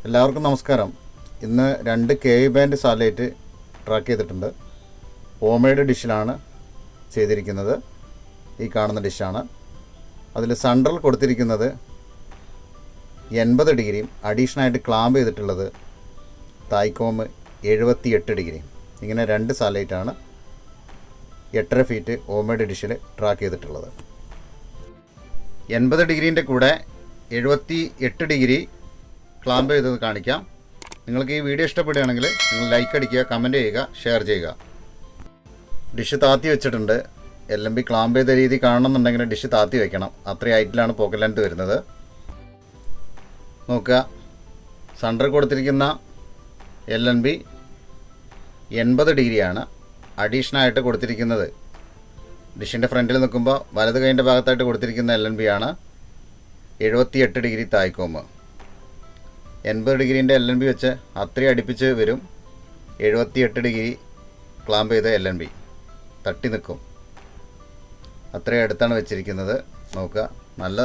എല്ലാവർക്കും നമസ്കാരം. ഇന്ന് 2 KV ബാൻഡ് സാറ്റലൈറ്റ് ട്രാക്ക് ചെയ്തിട്ടുണ്ട്. ഹോംമെയ്ഡ് ഡിഷിലാണ് ചെയ്തിരിക്കുന്നത്. ഈ കാണുന്ന ഡിഷാണ്. അതിൽ സെൻട്രൽ കൊടുത്തിരിക്കുന്നത് 80 ഡിഗ്രിയും അഡീഷണലായിട്ട് ക്ലാമ്പ് ചെയ്തിട്ടുള്ളത് Thaicom 78 ഡിഗ്രിയും. ഇങ്ങനെ 2 സാറ്റലൈറ്റാണ് 8.5 ഫീറ്റ് ഹോംമെയ്ഡ് ഡിഷിൽ ട്രാക്ക് ചെയ്തിട്ടുള്ളത്. 80 ഡിഗ്രീൻ്റെ കൂടെ 78 ഡിഗ്രി ക്ലാമ്പ് ചെയ്തത് കാണിക്കാം. നിങ്ങൾക്ക് ഈ വീഡിയോ ഇഷ്ടപ്പെടുകയാണെങ്കിൽ നിങ്ങൾ ലൈക്ക് അടിക്കുക, കമൻറ്റ് ചെയ്യുക, ഷെയർ ചെയ്യുക. ഡിഷ് താത്തി വെച്ചിട്ടുണ്ട്. LMB ക്ലാമ്പ് ചെയ്ത രീതി കാണണമെന്നുണ്ടെങ്കിൽ ഡിഷ് താത്തി വെക്കണം. അത്രയും ഹൈറ്റിലാണ് പോക്കറ്റ് ലെങ്ത് വരുന്നത്. നോക്കുക, സെൻറ്റർ കൊടുത്തിരിക്കുന്ന LNB 80 ഡിഗ്രിയാണ്. അഡീഷണലായിട്ട് കൊടുത്തിരിക്കുന്നത് ഡിഷിൻ്റെ ഫ്രണ്ടിൽ നിൽക്കുമ്പോൾ വലത് കൈൻ്റെ ഭാഗത്തായിട്ട് കൊടുത്തിരിക്കുന്ന LNB ആണ് 78 ഡിഗ്രി Thaicom. 80 ഡിഗ്രീൻ്റെ LNB വെച്ച് അത്രയും അടുപ്പിച്ച് വരും. 78 ഡിഗ്രി ക്ലാമ്പ് ചെയ്ത LNB തട്ടി നിൽക്കും. അത്രയും അടുത്താണ് വെച്ചിരിക്കുന്നത്. നോക്കുക, നല്ല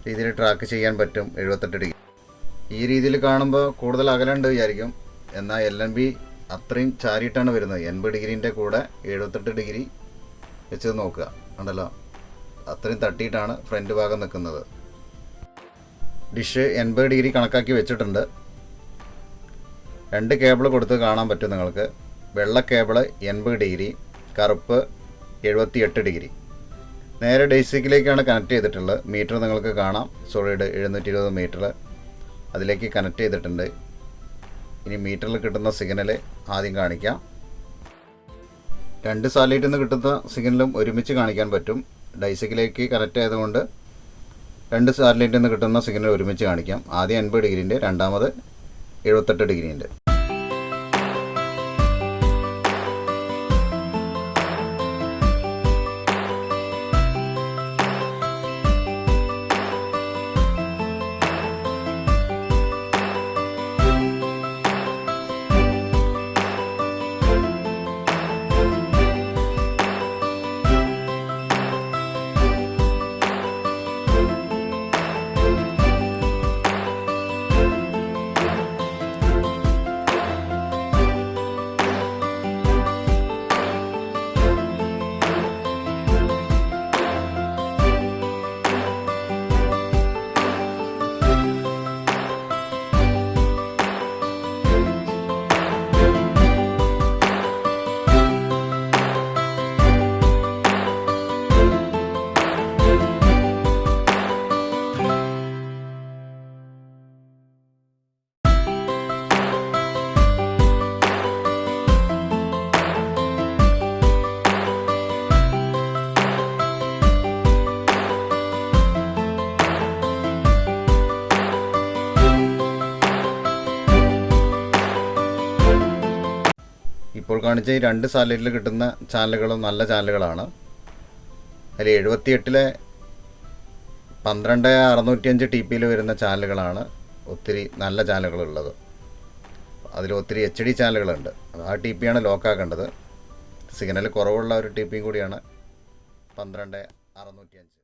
രീതിയിൽ ട്രാക്ക് ചെയ്യാൻ പറ്റും. 78 ഡിഗ്രി ഈ രീതിയിൽ കാണുമ്പോൾ കൂടുതൽ അകലുണ്ട് വിചാരിക്കും. എന്നാൽ LNB അത്രയും ചാരിയിട്ടാണ് വരുന്നത്. 80 ഡിഗ്രീൻ്റെ കൂടെ 78 ഡിഗ്രി വെച്ച് നോക്കുക, ഉണ്ടല്ലോ, അത്രയും തട്ടിയിട്ടാണ് ഫ്രണ്ട് ഭാഗം നിൽക്കുന്നത്. ഡിഷ് 80 ഡിഗ്രി കണക്കാക്കി വെച്ചിട്ടുണ്ട്. 2 കേബിൾ കൊടുത്ത് കാണാൻ പറ്റും നിങ്ങൾക്ക്. വെള്ള കേബിള് 80 ഡിഗ്രി, കറുപ്പ് 78 ഡിഗ്രി. നേരെ ഡേസിക്കിലേക്കാണ് കണക്ട് ചെയ്തിട്ടുള്ളത്. മീറ്റർ നിങ്ങൾക്ക് കാണാം, സോളിഡ് 720 മീറ്റർ അതിലേക്ക് കണക്ട് ചെയ്തിട്ടുണ്ട്. ഇനി മീറ്ററിൽ കിട്ടുന്ന സിഗ്നൽ ആദ്യം കാണിക്കാം. 2 സാറ്റലൈറ്റിൽ നിന്ന് കിട്ടുന്ന സിഗ്നലും ഒരുമിച്ച് കാണിക്കാൻ പറ്റും. ഡൈസിക്കിലേക്ക് കണക്ട് ആയതുകൊണ്ട് 2 സാറ്റലൈറ്റിൽ നിന്ന് കിട്ടുന്ന സിഗ്നൽ ഒരുമിച്ച് കാണിക്കാം. ആദ്യം 80 ഡിഗ്രീൻ്റെ, രണ്ടാമത് 78 ഡിഗ്രീൻ്റെ. ഇപ്പോൾ കാണിച്ച ഈ 2 സാറ്റലൈറ്റിൽ കിട്ടുന്ന ചാനലുകളും നല്ല ചാനലുകളാണ്. അതിൽ 78-ലെ 12605 TPയിൽ വരുന്ന ചാനലുകളാണ് ഒത്തിരി നല്ല ചാനലുകളുള്ളത്. അതിൽ ഒത്തിരി HD ചാനലുകളുണ്ട്. ആ TPയാണ് ലോക്കാക്കേണ്ടത്. സിഗ്നൽ കുറവുള്ള ഒരു TPയും കൂടിയാണ് 12605.